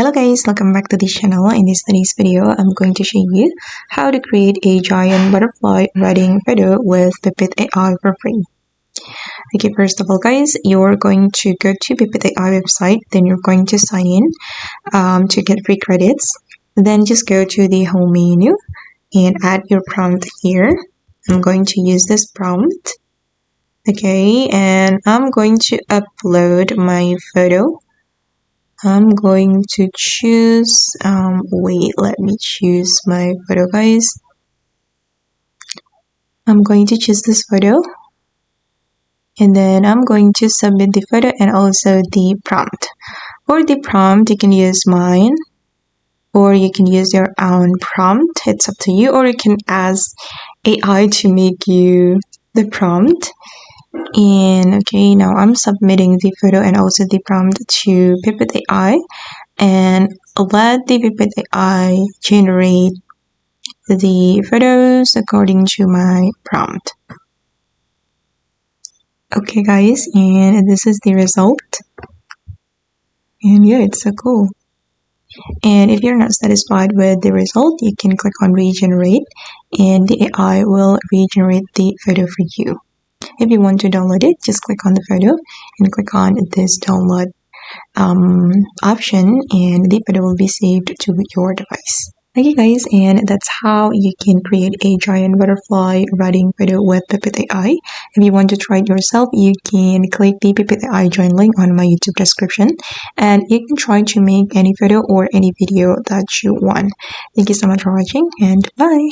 Hello guys, welcome back to this channel. In today's video, I'm going to show you how to create a giant butterfly wedding photo with Pippit AI for free. Okay, first of all guys, you're going to go to Pippit AI website, then you're going to sign in to get free credits. Then just go to the home menu and add your prompt here. I'm going to use this prompt. Okay, and I'm going to upload my photo. I'm going to choose, let me choose my photo guys. I'm going to choose this photo. And then I'm going to submit the photo and also the prompt. For the prompt, you can use mine. Or you can use your own prompt. It's up to you. Or you can ask AI to make you the prompt. And okay, now I'm submitting the photo and also the prompt to Pippit AI. And let the Pippit AI generate the photos according to my prompt. Okay guys, and this is the result. And yeah, it's so cool. And if you're not satisfied with the result, you can click on regenerate and the AI will regenerate the photo for you. If you want to download it, just click on the photo and click on this download option and the photo will be saved to your device. Okay guys, and that's how you can create a giant butterfly wedding photo with Pippit AI. If you want to try it yourself, you can click the Pippit AI join link on my YouTube description and you can try to make any photo or any video that you want. Thank you so much for watching and bye!